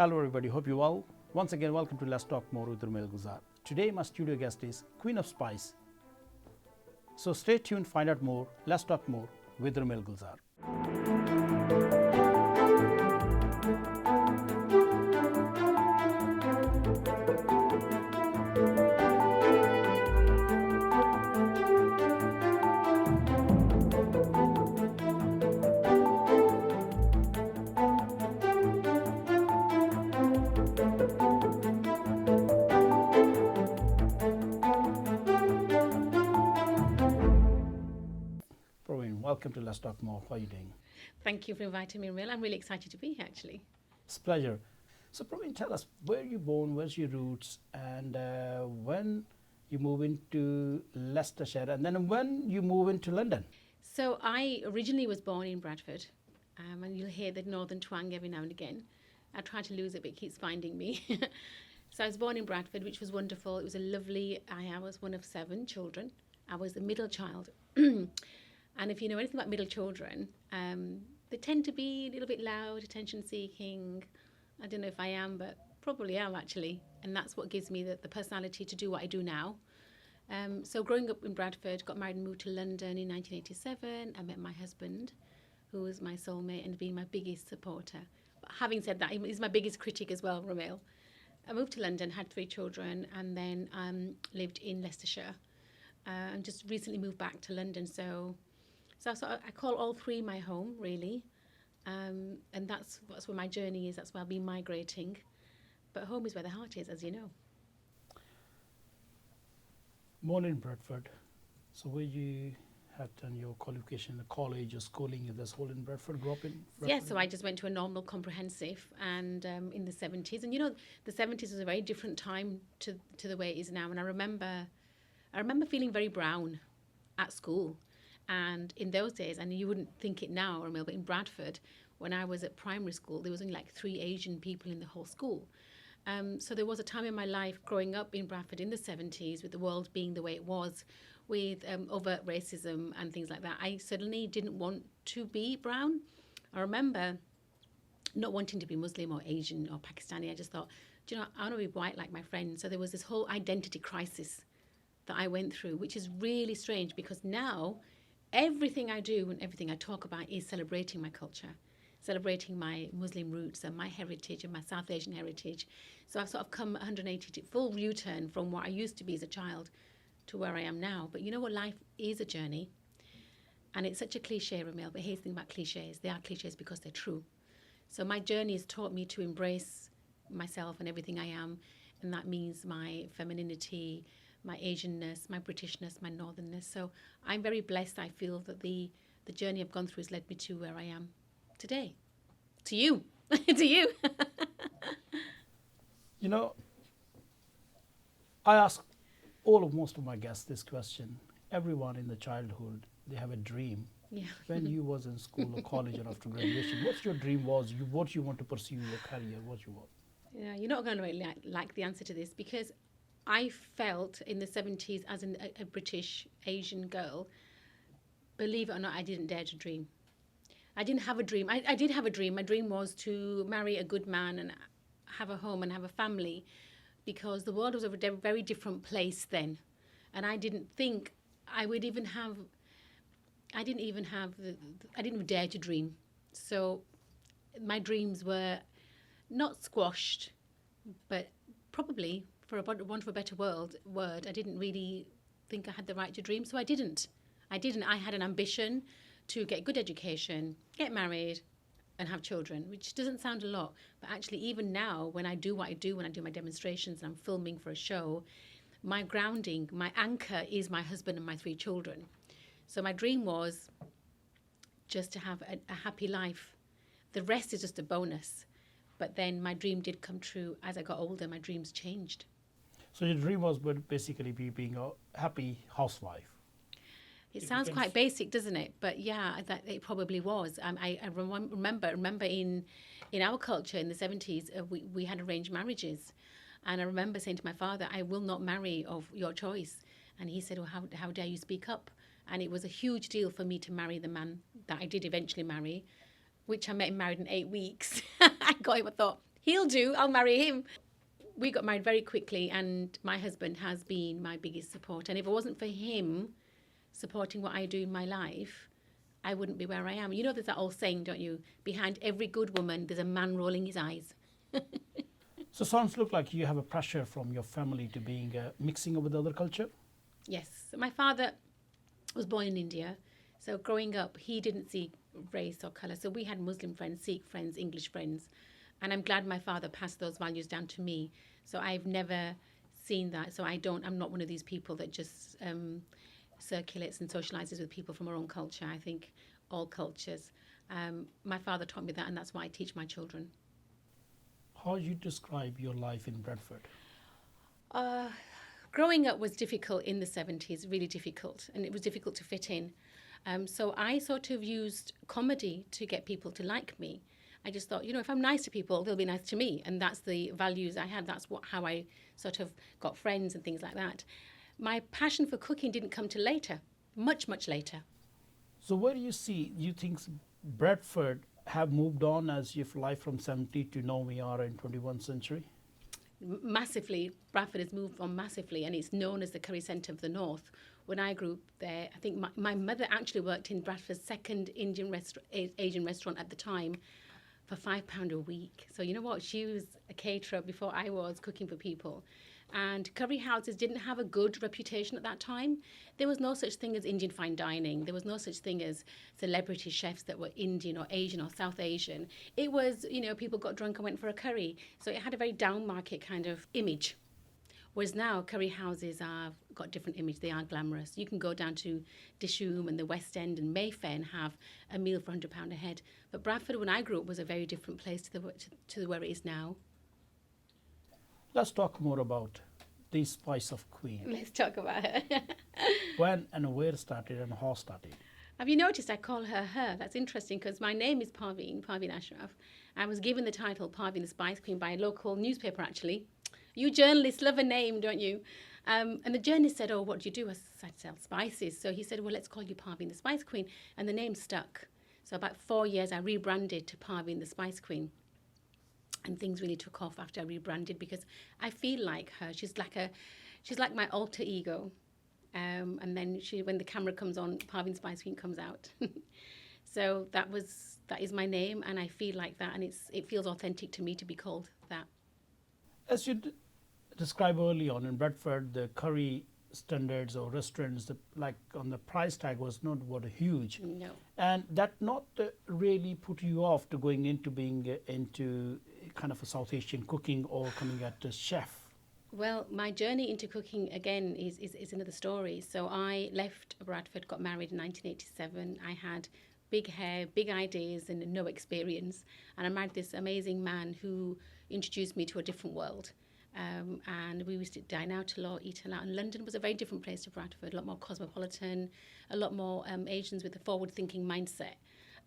Hello everybody, hope you're well. Once again, welcome to Let's Talk More with Romail Gulzar. Today my studio guest is Queen of Spice. So stay tuned, find out more. Let's talk more with Romail Gulzar. Parveen, welcome to Let's Talk More. How are you doing? Thank you for inviting me, Romail. I'm really excited to be here, actually. It's a pleasure. So Parveen, tell us, where you born, where's your roots, and when you move into Leicestershire, and then when you move into London? So I originally was born in Bradford, and you'll hear the northern twang every now and again. I try to lose it, but it keeps finding me. So I was born in Bradford, which was wonderful. It was a lovely, I was one of 7 children. I was the middle child. And if you know anything about middle children, they tend to be a little bit loud, attention-seeking. I don't know if I am, but probably am, actually. And that's what gives me the personality to do what I do now. So growing up in Bradford, got married and moved to London in 1987. I met my husband, who was my soulmate and been my biggest supporter. But having said that, he's my biggest critic as well, Romail. I moved to London, had 3 children, and then lived in Leicestershire. And just recently moved back to London, so I call all 3 my home, really. And that's where my journey is. That's where I've been migrating. But home is where the heart is, as you know. Born in Bradford. So where you have done your qualification, the college, your schooling, in this whole in Bradford, grew up in Bradford? Yeah, so I just went to a normal comprehensive and in the 70s. And you know, the 70s was a very different time to the way it is now. And I remember feeling very brown at school. And in those days, and you wouldn't think it now, Romail, but in Bradford, when I was at primary school, there was only like 3 Asian people in the whole school. So there was a time in my life growing up in Bradford in the 70s, with the world being the way it was, with overt racism and things like that. I suddenly didn't want to be brown. I remember not wanting to be Muslim or Asian or Pakistani. I just thought, do you know, I want to be white like my friends. So there was this whole identity crisis that I went through, which is really strange because now everything I do and everything I talk about is celebrating my culture, celebrating my Muslim roots and my heritage and my South Asian heritage. So I've sort of come 180 full U-turn from what I used to be as a child to where I am now. But you know what? Life is a journey. And it's such a cliche, Romail, but here's the thing about cliches. They are cliches because they're true. So my journey has taught me to embrace myself and everything I am. And that means my femininity, my Asianness, my Britishness, my Northernness. So I'm very blessed. I feel that the journey I've gone through has led me to where I am today. To you. To you. You know, I ask most of my guests this question. Everyone in the childhood, they have a dream. Yeah. When you was in school or college or after graduation, what's your dream was? What you want to pursue your career? What you want? Yeah, you're not going to really like the answer to this because I felt in the 70s as a British Asian girl, believe it or not, I didn't dare to dream. I didn't have a dream. I did have a dream. My dream was to marry a good man and have a home and have a family because the world was a very different place then. And I didn't think I would even have, I didn't even dare to dream. So my dreams were not squashed, but probably, for want of a better word, I didn't really think I had the right to dream, so I didn't. I had an ambition to get good education, get married, and have children, which doesn't sound a lot. But actually, even now, when I do what I do, when I do my demonstrations and I'm filming for a show, my grounding, my anchor is my husband and my 3 children. So my dream was just to have a happy life. The rest is just a bonus. But then my dream did come true. As I got older, my dreams changed. So your dream was basically being a happy housewife. It sounds quite basic, doesn't it? But yeah, that it probably was. I remember in our culture in the 70s, we had arranged marriages. And I remember saying to my father, I will not marry of your choice. And he said, well, how dare you speak up? And it was a huge deal for me to marry the man that I did eventually marry, which I met and married in 8 weeks. I got him, I thought, He'll do. I'll marry him. We got married very quickly, and my husband has been my biggest support. And if it wasn't for him supporting what I do in my life, I wouldn't be where I am. You know, there's that old saying, don't you? Behind every good woman, there's a man rolling his eyes. So sounds look like you have a pressure from your family to being mixing up with other culture. Yes. My father was born in India. So growing up, he didn't see race or colour. So we had Muslim friends, Sikh friends, English friends. And I'm glad my father passed those values down to me. So I've never seen that. So I'm not one of these people that just circulates and socialises with people from our own culture. I think all cultures. My father taught me that, and that's why I teach my children. How you describe your life in Bradford? Growing up was difficult in the 70s, really difficult, and it was difficult to fit in. So I sort of used comedy to get people to like me. I just thought, if I'm nice to people, they'll be nice to me. And that's the values I had. That's how I sort of got friends and things like that. My passion for cooking didn't come till later, much, much later. So where do you see, you think Bradford have moved on as if life from 70 to now we are in 21st century? Massively. Bradford has moved on massively, and it's known as the curry centre of the north. When I grew up there, I think my mother actually worked in Bradford's second Asian restaurant at the time for £5 a week. So you know what? She was a caterer before I was cooking for people. And curry houses didn't have a good reputation at that time. There was no such thing as Indian fine dining. There was no such thing as celebrity chefs that were Indian or Asian or South Asian. It was, people got drunk and went for a curry. So it had a very down market kind of image. Whereas now curry houses have got different image. They are glamorous. You can go down to Dishoom and the West End and Mayfair and have a meal for £100 a head. But Bradford, when I grew up, was a very different place to where it is now. Let's talk more about the spice of Queen. Let's talk about her. When and where started and how started? Have you noticed I call her her? That's interesting because my name is Parveen Ashraf. I was given the title Parveen the Spice Queen by a local newspaper, actually. You journalists love a name, don't you? And the journalist said, oh, what do you do? I said, sell spices. So he said, well, let's call you Parveen the Spice Queen. And the name stuck. So about 4 years, I rebranded to Parveen the Spice Queen. And things really took off after I rebranded because I feel like her. She's like my alter ego. And then when the camera comes on, Parveen Spice Queen comes out. So that is my name, and I feel like that, and it feels authentic to me to be called that. As you described early on in Bradford, the curry standards or restaurants, like on the price tag was not what huge. No. And that not really put you off to going into being into kind of a South Asian cooking or coming at a chef? Well, my journey into cooking, again, is another story. So I left Bradford, got married in 1987. I had big hair, big ideas, and no experience. And I married this amazing man who introduced me to a different world. And we used to dine out a lot, eat a lot. And London was a very different place to Bradford, a lot more cosmopolitan, a lot more Asians with a forward-thinking mindset.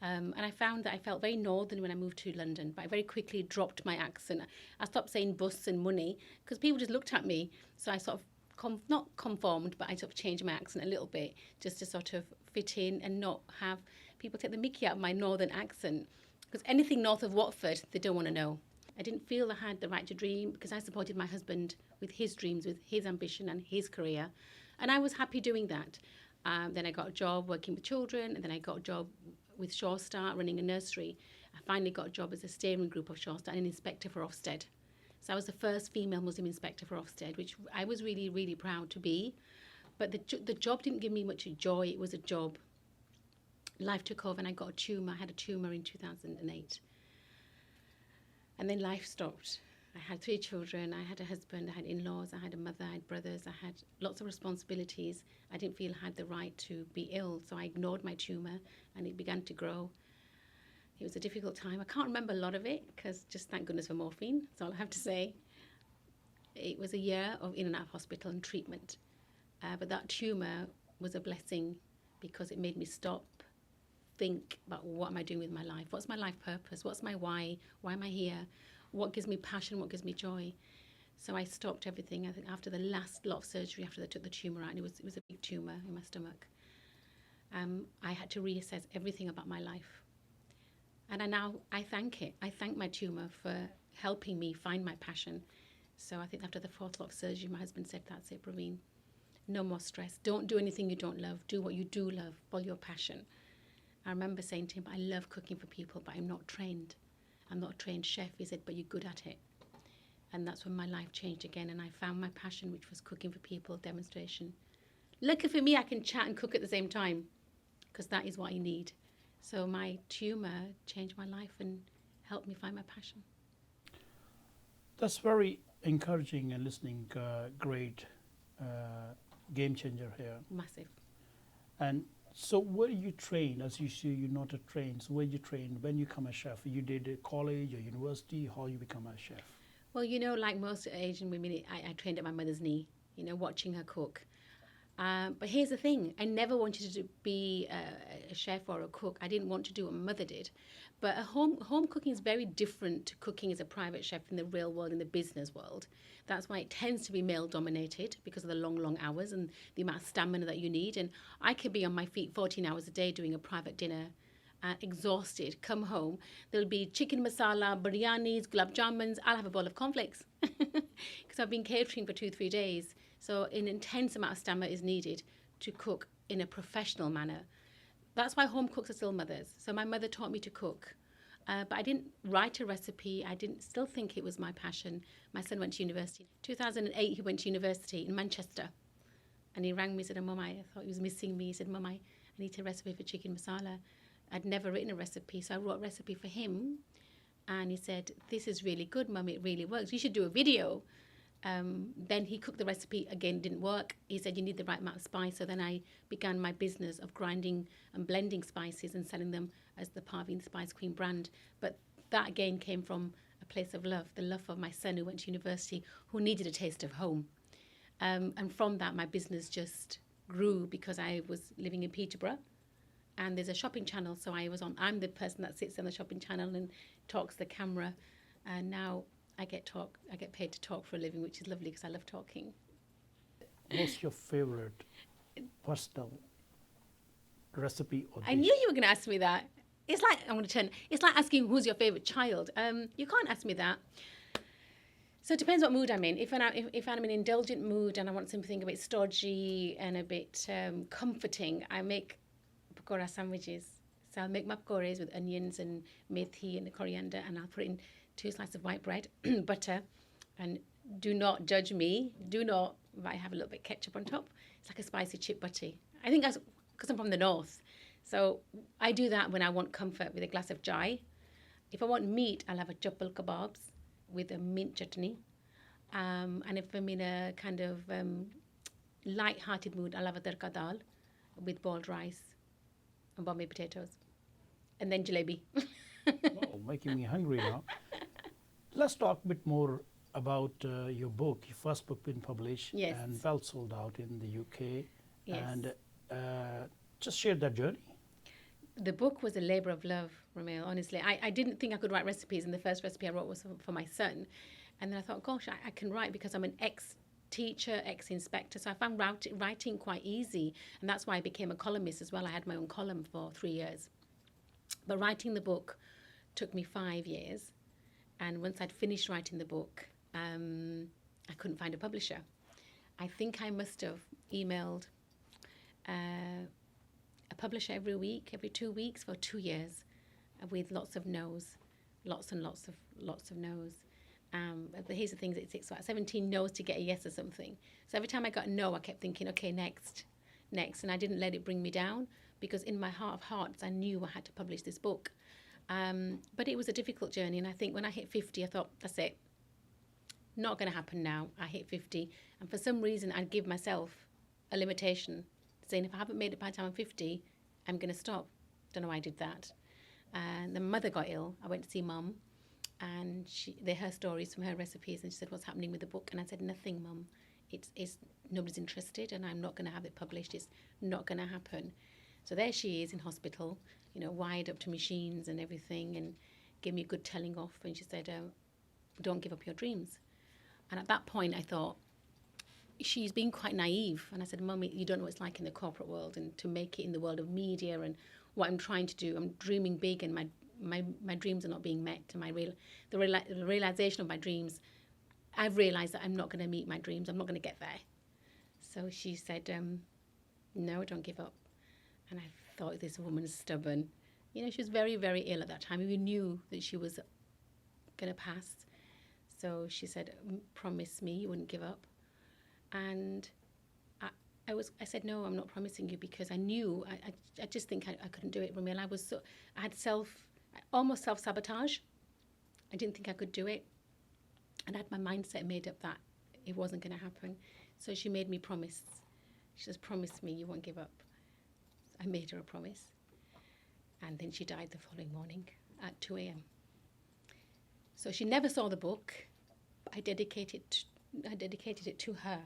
And I found that I felt very northern when I moved to London, but I very quickly dropped my accent. I stopped saying bus and money because people just looked at me. So I sort of, not conformed, but I sort of changed my accent a little bit just to sort of fit in and not have people take the mickey out of my northern accent. Because anything north of Watford, they don't want to know. I didn't feel I had the right to dream because I supported my husband with his dreams, with his ambition and his career. And I was happy doing that. Then I got a job working with children, and then I got a job with Shaw Start running a nursery. I finally got a job as a steering group of Shaw Start and an inspector for Ofsted. So I was the first female Muslim inspector for Ofsted, which I was really, really proud to be. But the job didn't give me much joy. It was a job. Life took over and I got a tumour. I had a tumour in 2008. And then life stopped. I had 3 children, I had a husband, I had in-laws, I had a mother, I had brothers, I had lots of responsibilities. I didn't feel I had the right to be ill, so I ignored my tumour and it began to grow. It was a difficult time. I can't remember a lot of it because just thank goodness for morphine, that's all I have to say. It was a year of in and out of hospital and treatment. But that tumour was a blessing because it made me stop, think about what am I doing with my life? What's my life purpose? What's my why? Why am I here? What gives me passion? What gives me joy? So I stopped everything. I think after the last lot of surgery, after they took the tumour out, and it was a big tumour in my stomach, I had to reassess everything about my life. And I thank it. I thank my tumour for helping me find my passion. So I think after the 4th lot of surgery, my husband said, that's it, Parveen. No more stress. Don't do anything you don't love. Do what you do love. Follow your passion. I remember saying to him, I love cooking for people, but I'm not trained. I'm not a trained chef. He said, but you're good at it. And that's when my life changed again, and I found my passion, which was cooking for people, demonstration. Lucky for me, I can chat and cook at the same time, because that is what I need. So my tumour changed my life and helped me find my passion. That's very encouraging and listening. Great game changer here. Massive. And so where you train, as you say, you're not a trained, so where you train, when you become a chef, you did a college or university, how you become a chef? Well, you know, like most Asian women, I trained at my mother's knee, you know, watching her cook. But here's the thing, I never wanted to be a chef or a cook. I didn't want to do what my mother did. But home cooking is very different to cooking as a private chef in the real world, in the business world. That's why it tends to be male dominated, because of the long hours and the amount of stamina that you need. And I could be on my feet 14 hours a day doing a private dinner, exhausted, come home. There'll be chicken masala, biryanis, gulab jamuns. I'll have a bowl of cornflakes because I've been catering for 2-3 days. So an intense amount of stamina is needed to cook in a professional manner. That's why home cooks are still mothers. So my mother taught me to cook. But I didn't write a recipe. I didn't still think it was my passion. My son went to university. 2008, he went to university in Manchester. And he rang me and said, Mum, I thought he was missing me. He said, Mum, I need a recipe for chicken masala. I'd never written a recipe, so I wrote a recipe for him. And he said, this is really good, Mum, it really works. You should do a video. Then he cooked the recipe, again, didn't work. He said, you need the right amount of spice. So then I began my business of grinding and blending spices and selling them as the Parveen Spice Queen brand. But that, again, came from a place of love, the love of my son who went to university, who needed a taste of home. And from that, my business just grew because I was living in Peterborough. And there's a shopping channel, so I'm the person that sits on the shopping channel and talks the camera. And now I get paid to talk for a living, which is lovely because I love talking. What's your favorite personal recipe or dish? I knew you were going to ask me that. It's like asking who's your favorite child. You can't ask me that. So it depends what mood I'm in. If I'm in an indulgent mood and I want something a bit stodgy and a bit comforting, I make pakora sandwiches. So I'll make my pakoras with onions and methi and the coriander, and I'll put in 2 slices of white bread, butter, and do not judge me. Do not, if I have a little bit of ketchup on top. It's like a spicy chip butty. I think that's because I'm from the north. So I do that when I want comfort with a glass of chai. If I want meat, I'll have a chappal kebabs with a mint chutney. And if I'm in a kind of light-hearted mood, I'll have a tadka dal with boiled rice and Bombay potatoes. And then jalebi. Oh, making me hungry now. Let's talk a bit more about your book. Your first book been published Yes. and well sold out in the UK. Yes. And just share that journey. The book was a labour of love, Romail, honestly. I didn't think I could write recipes, and the first recipe I wrote was for my son. And then I thought, gosh, I can write because I'm an ex-teacher, ex-inspector, so I found writing quite easy. And that's why I became a columnist as well. I had my own column for 3 years. But writing the book took me 5 years. And once I'd finished writing the book, I couldn't find a publisher. I think I must have emailed a publisher every week, every 2 weeks for 2 years, with lots of no's, lots and lots of no's. But here's the thing, it takes about 17 no's to get a yes or something. So every time I got a no, I kept thinking, okay, next. And I didn't let it bring me down, because in my heart of hearts, I knew I had to publish this book. But it was a difficult journey, and I think when I hit 50, I thought, that's it. Not going to happen now. I hit 50, and for some reason, I'd give myself a limitation, saying if I haven't made it by the time I'm 50, I'm going to stop. Don't know why I did that. And then my mother got ill. I went to see Mum, and they heard stories from her recipes, and she said, what's happening with the book? And I said, nothing, Mum. It's nobody's interested, and I'm not going to have it published. It's not going to happen. So there she is in hospital, wired up to machines and everything, and gave me a good telling off. And she said, don't give up your dreams. And at that point, I thought, she's being quite naive. And I said, Mummy, you don't know what it's like in the corporate world, and to make it in the world of media and what I'm trying to do. I'm dreaming big, and my dreams are not being met, and the realization of my dreams, I've realized that I'm not going to meet my dreams. I'm not going to get there. So she said, no, don't give up. And I thought, this woman's stubborn. You know, she was very, very ill at that time. We knew that she was going to pass. So she said, promise me you wouldn't give up. And I said, no, I'm not promising you, because I knew, I just think I couldn't do it, Romail. I had almost self-sabotage. I didn't think I could do it. And I had my mindset made up that it wasn't going to happen. So she made me promise. She says, promise me you won't give up. I made her a promise. And then she died the following morning at 2 a.m. So she never saw the book. I dedicated it to her.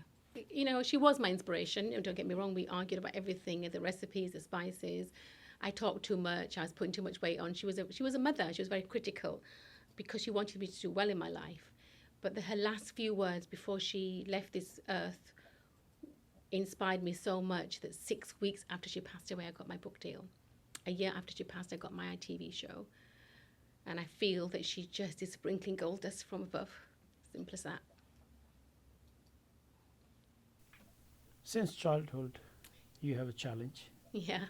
You know, she was my inspiration. Don't get me wrong, we argued about everything, the recipes, the spices. I talked too much. I was putting too much weight on. She was a mother. She was very critical because she wanted me to do well in my life. But her last few words before she left this earth inspired me so much that 6 weeks after she passed away, I got my book deal. A year after she passed, I got my ITV show. And I feel that she just is sprinkling gold dust from above. Simple as that. Since childhood, you have a challenge. Yeah.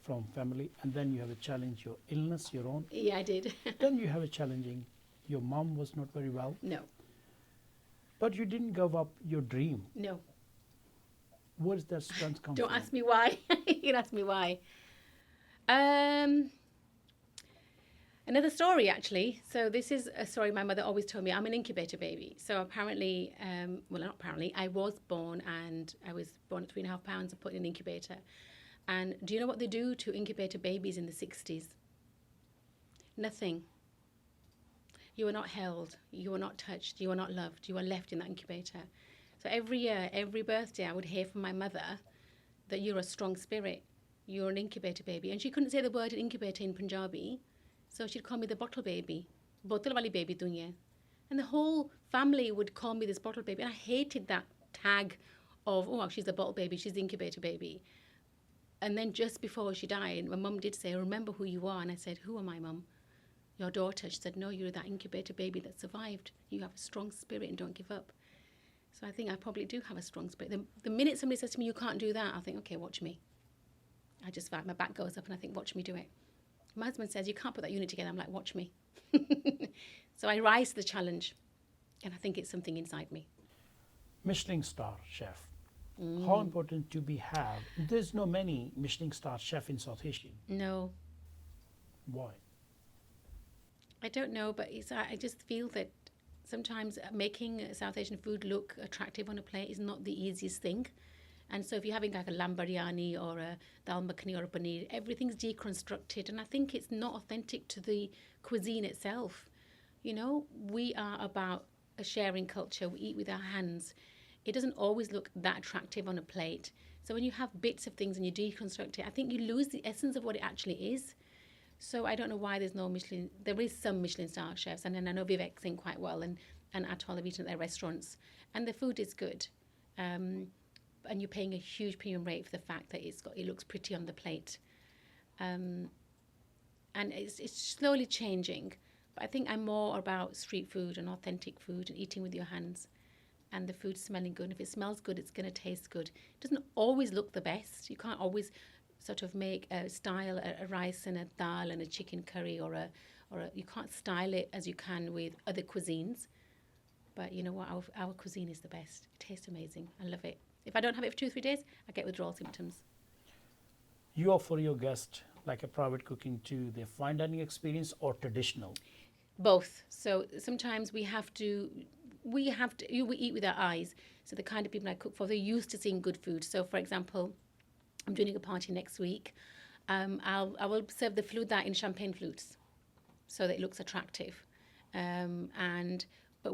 From family, and then you have a challenge, your illness, your own. Yeah, I did. Then you have a challenging, your mom was not very well. No. But you didn't give up your dream. No. Where does that strength come Don't from? ask me why. You ask me why. Another story, actually. So this is a story my mother always told me. I'm an incubator baby. So apparently, well, not apparently, I was born at 3.5 pounds and put in an incubator. And do you know what they do to incubator babies in the 60s? Nothing. You are not held. You are not touched. You are not loved. You are left in that incubator. So every year, every birthday, I would hear from my mother that you're a strong spirit. You're an incubator baby. And she couldn't say the word incubator in Punjabi. So she'd call me the bottle baby. Bottle wali baby dunya. And the whole family would call me this bottle baby. And I hated that tag of, oh, she's the bottle baby, she's the incubator baby. And then just before she died, my mum did say, remember who you are. And I said, who am I, Mum? Your daughter. She said, no, you're that incubator baby that survived. You have a strong spirit and don't give up. So I think I probably do have a strong spirit. The minute somebody says to me, you can't do that, I think, okay, watch me. My back goes up and I think, watch me do it. My husband says, you can't put that unit together. I'm like, watch me. So I rise to the challenge. And I think it's something inside me. Michelin star chef. How important to have? There's no many Michelin star chef in South Asia. No. Why? I don't know, but I just feel that sometimes making South Asian food look attractive on a plate is not the easiest thing. And so if you're having like a lamb biryani or a dal makhani or a paneer, everything's deconstructed. And I think it's not authentic to the cuisine itself. You know, we are about a sharing culture. We eat with our hands. It doesn't always look that attractive on a plate. So when you have bits of things and you deconstruct it, I think you lose the essence of what it actually is. So I don't know why there's no Michelin. There is some Michelin star chefs, and I know Vivek's in quite well, and Atol have eaten at their restaurants, and the food is good. And you're paying a huge premium rate for the fact that it looks pretty on the plate. And it's slowly changing. But I think I'm more about street food and authentic food and eating with your hands. And the food smelling good. If it smells good, it's going to taste good. It doesn't always look the best. You can't always sort of make a rice and a dal and a chicken curry or you can't style it as you can with other cuisines. But you know what? Our cuisine is the best. It tastes amazing. I love it. If I don't have it for 2 or 3 days, I get withdrawal symptoms. You offer your guests like a private cooking to the fine dining experience or traditional? Both. So sometimes we eat with our eyes. So the kind of people I cook for, they're used to seeing good food. So for example, I'm doing a party next week. I will serve the flute in champagne flutes so that it looks attractive. But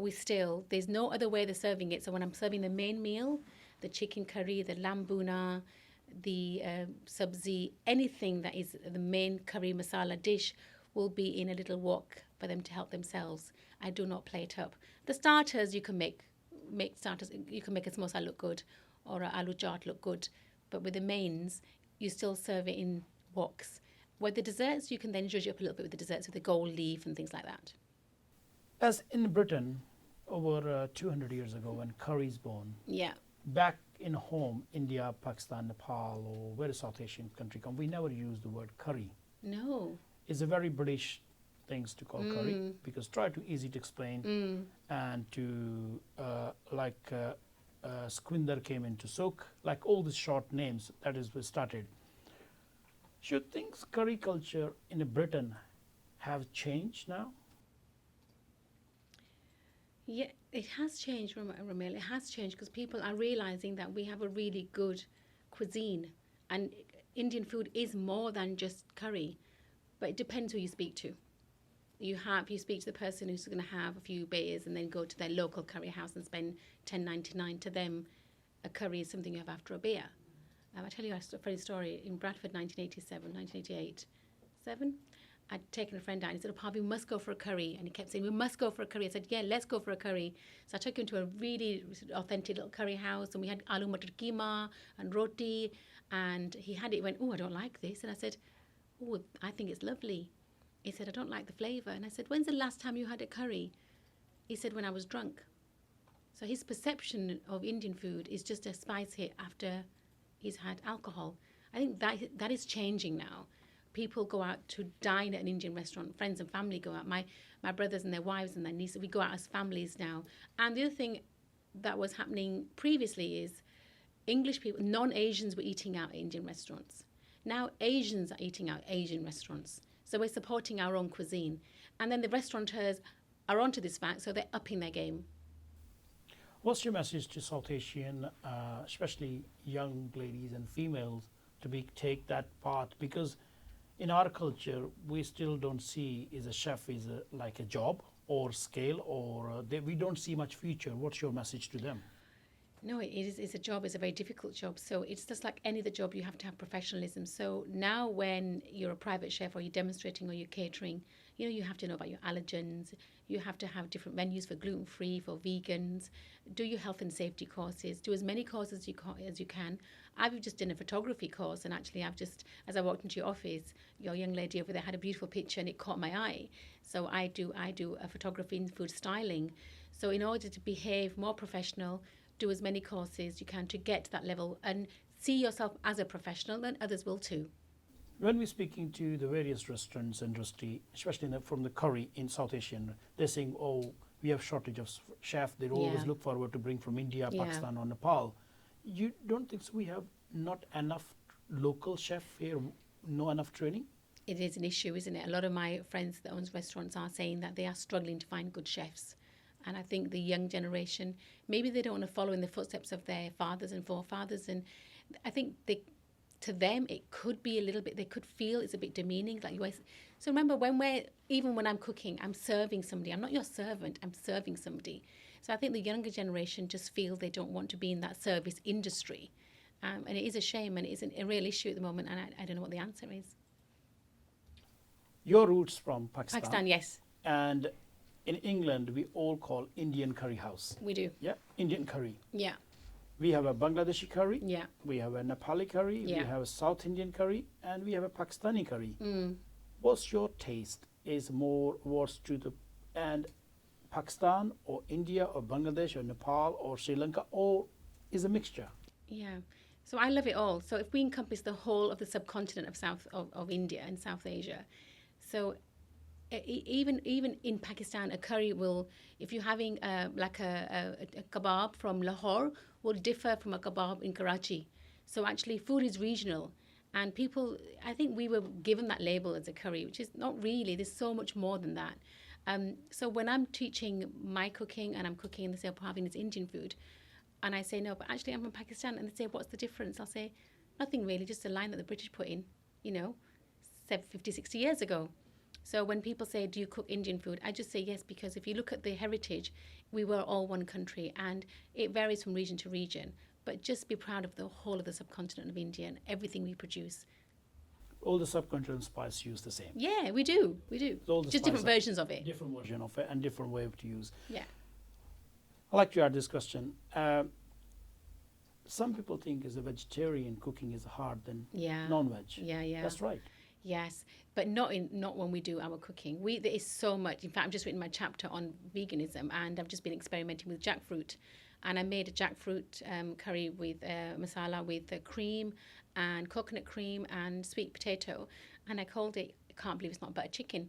there's no other way they're serving it. So when I'm serving the main meal, the chicken curry, the lamb bhuna, the sabzi, anything that is the main curry masala dish will be in a little wok for them to help themselves. I do not plate up. The starters, you can make starters. You can make a samosa look good or a aloo chaat look good. But with the mains, you still serve it in woks. With the desserts, you can then judge it up a little bit with the desserts with the gold leaf and things like that. As in Britain, over 200 years ago, when curry is born, Yeah. back in home, India, Pakistan, Nepal, or where a South Asian country come, we never use the word curry. No. It's a very British things to call curry because try to easy to explain and to Squinder came into soak, like all these short names that is was started. Should things curry culture in Britain have changed now? Yeah, it has changed, Romail. It has changed because people are realizing that we have a really good cuisine, and Indian food is more than just curry. But it depends who you speak to. You speak to the person who's going to have a few beers and then go to their local curry house and spend $10.99. To them, a curry is something you have after a beer. I tell you a funny story. In Bradford, 1988, I'd taken a friend out and he said, "Oh, Parveen, we must go for a curry." And he kept saying, "We must go for a curry." I said, "Yeah, let's go for a curry." So I took him to a really authentic little curry house, and we had aloo matar keema and roti. And he had it, he went, "Oh, I don't like this." And I said, "Oh, I think it's lovely." He said, "I don't like the flavour." And I said, "When's the last time you had a curry?" He said, "When I was drunk." So his perception of Indian food is just a spice hit after he's had alcohol. I think that is changing now. People go out to dine at an Indian restaurant. Friends and family go out. My brothers and their wives and their nieces, we go out as families now. And the other thing that was happening previously is English people, non-Asians were eating out at Indian restaurants. Now Asians are eating out at Asian restaurants. So we're supporting our own cuisine. And then the restaurateurs are onto this fact, so they're upping their game. What's your message to South Asian, especially young ladies and females, to take that path? Because in our culture, we still don't see is a chef is like a job or scale, or we don't see much future. What's your message to them? No, it's a job. It's a very difficult job. So it's just like any other job, you have to have professionalism. So now when you're a private chef or you're demonstrating or you're catering, you have to know about your allergens. You have to have different menus for gluten-free, for vegans. Do your health and safety courses. Do as many courses as you can. I've just done a photography course, and actually as I walked into your office, your young lady over there had a beautiful picture and it caught my eye. So I do a photography in food styling. So in order to behave more professional, do as many courses you can to get to that level and see yourself as a professional, then others will too. When we're speaking to the various restaurants industry, especially from the curry in South Asian, they're saying, "Oh, we have shortage of chef." They always look forward to bring from India, Pakistan, or Nepal. You don't think so we have not enough local chef here, no enough training? It is an issue, isn't it? A lot of my friends that own restaurants are saying that they are struggling to find good chefs. And I think the young generation, maybe they don't want to follow in the footsteps of their fathers and forefathers. And I think to them, it could be a little bit, they could feel it's a bit demeaning. So remember, even when I'm cooking, I'm serving somebody. I'm not your servant, I'm serving somebody. So I think the younger generation just feel they don't want to be in that service industry. And it is a shame, and it is a real issue at the moment, and I don't know what the answer is. Your roots from Pakistan. Pakistan, yes. And in England, we all call Indian curry house. We do. Yeah, Indian curry. Yeah. We have a Bangladeshi curry. Yeah. We have a Nepali curry. Yeah. We have a South Indian curry, and we have a Pakistani curry. Mm. What's your taste? Is more towards and Pakistan or India or Bangladesh or Nepal or Sri Lanka, or is a mixture? Yeah. So I love it all. So if we encompass the whole of the subcontinent of India and South Asia, so even in Pakistan, a curry will, if you're having a kebab from Lahore, will differ from a kebab in Karachi. So actually, food is regional, and people, I think we were given that label as a curry, which is not really. There's so much more than that. So when I'm teaching my cooking and I'm cooking, and they say, "Oh, Parveen, it's Indian food," and I say, "No, but actually I'm from Pakistan," and they say, "What's the difference?" I'll say, "Nothing really, just a line that the British put in, 50, 60 years ago." So when people say, "Do you cook Indian food?" I just say yes, because if you look at the heritage, we were all one country, and it varies from region to region. But just be proud of the whole of the subcontinent of India and everything we produce. All the subcontinent spice use the same. Yeah, we do. Just different versions of it. Different version of it and different way to use. Yeah. I'd like to add this question. Some people think as a vegetarian cooking is hard than non-veg. Yeah. That's right. Yes, but not when we do our cooking. There is so much. In fact, I've just written my chapter on veganism, and I've just been experimenting with jackfruit, and I made a jackfruit curry with masala with cream and coconut cream and sweet potato, and I called it. I can't believe it's not butter chicken,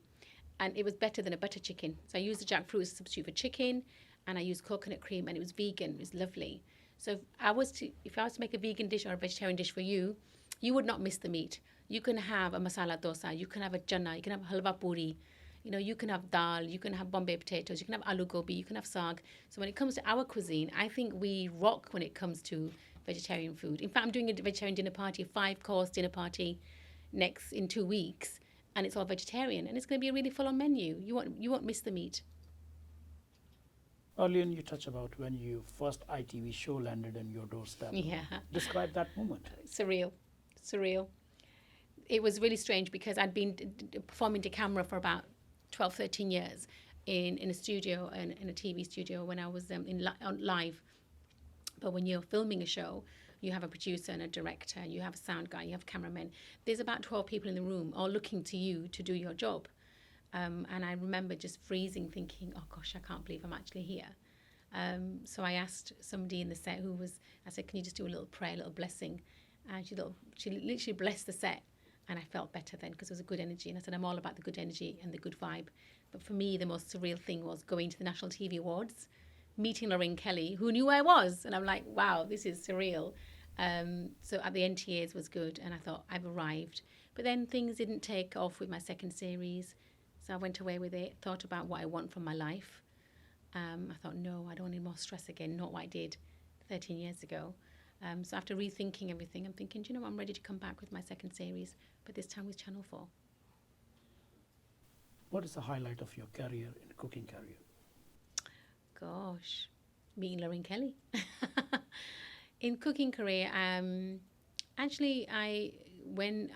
and it was better than a butter chicken. So I used the jackfruit as a substitute for chicken, and I used coconut cream, and it was vegan. It was lovely. So if I was to make a vegan dish or a vegetarian dish for you, you would not miss the meat. You can have a masala dosa, you can have a chana, you can have halwa puri, you can have dal, you can have Bombay potatoes, you can have aloo gobi, you can have saag. So when it comes to our cuisine, I think we rock when it comes to vegetarian food. In fact, I'm doing a vegetarian dinner party, a 5-course dinner party next in 2 weeks, and it's all vegetarian, and it's going to be a really full-on menu. You won't miss the meat. Earlier, you touched about when your first ITV show landed on your doorstep. Yeah. Describe that moment. Surreal. It was really strange because I'd been performing to camera for about 12, 13 years in a studio, in a TV studio when I was on live. But when you're filming a show, you have a producer and a director, you have a sound guy, you have cameramen. There's about 12 people in the room all looking to you to do your job. And I remember just freezing, thinking, oh gosh, I can't believe I'm actually here. So I asked somebody in the set I said, can you just do a little prayer, a little blessing? And she literally blessed the set. And I felt better then because it was a good energy. And I said, I'm all about the good energy and the good vibe. But for me, the most surreal thing was going to the National TV Awards, meeting Lorraine Kelly, who knew I was. And I'm like, wow, this is surreal. So at the NTAs was good. And I thought, I've arrived. But then things didn't take off with my second series. So I went away with it, thought about what I want from my life. I thought, no, I don't need more stress again, not what I did 13 years ago. So after rethinking everything, I'm thinking, do you know what, I'm ready to come back with my second series, but this time with Channel 4. What is the highlight of your career in cooking career? Gosh, meeting Lorraine Kelly. In cooking career, actually, when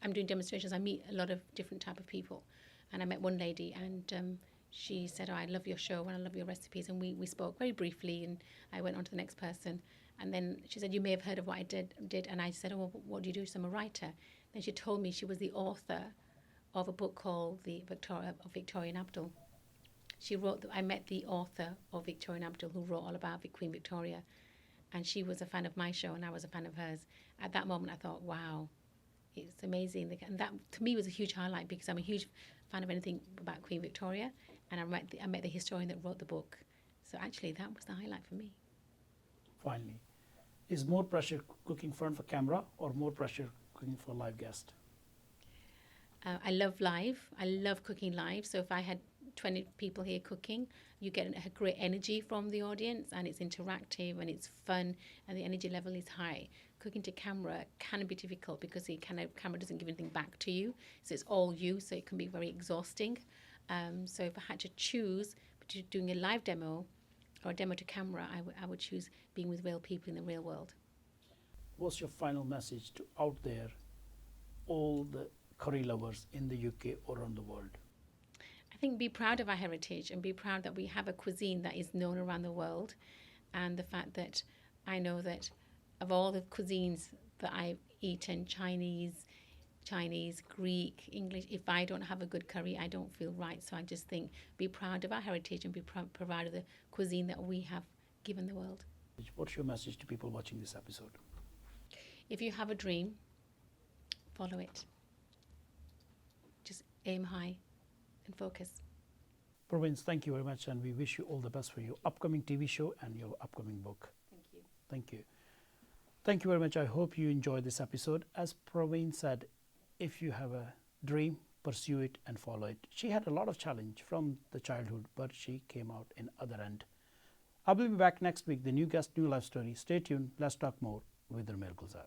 I'm doing demonstrations, I meet a lot of different type of people. And I met one lady, and she said, oh, I love your show and I love your recipes. And we spoke very briefly, and I went on to the next person. And then she said, you may have heard of what I did. And I said, oh, well, what do you do? So I'm a writer. Then she told me she was the author of a book called Victoria and Abdul. I met the author of Victoria and Abdul, who wrote all about Queen Victoria. And she was a fan of my show, and I was a fan of hers. At that moment, I thought, wow, it's amazing. And that, to me, was a huge highlight because I'm a huge fan of anything about Queen Victoria. And I met the historian that wrote the book. So actually, that was the highlight for me. Finally, is more pressure cooking in front of a camera or more pressure cooking for a live guest? I love live. I love cooking live. So if I had 20 people here cooking, you get a great energy from the audience, and it's interactive and it's fun and the energy level is high. Cooking to camera can be difficult because the camera doesn't give anything back to you. So it's all you, so it can be very exhausting. So if I had to choose between doing a live demo or a demo to camera, I would choose being with real people in the real world. What's your final message to out there, all the curry lovers in the UK or around the world? I think be proud of our heritage and be proud that we have a cuisine that is known around the world, and the fact that I know that of all the cuisines that I've eaten, Chinese, Greek, English, if I don't have a good curry, I don't feel right. So I just think be proud of our heritage and be proud of the cuisine that we have given the world. What's your message to people watching this episode? If you have a dream, follow it. Just aim high and focus. Parveen, thank you very much, and we wish you all the best for your upcoming TV show and your upcoming book. Thank you. Thank you. Thank you very much. I hope you enjoyed this episode. As Parveen said, if you have a dream, pursue it and follow it. She had a lot of challenge from the childhood, but she came out in other end. I will be back next week. The new guest, new life story. Stay tuned. Let's talk more with Romail Gulzar.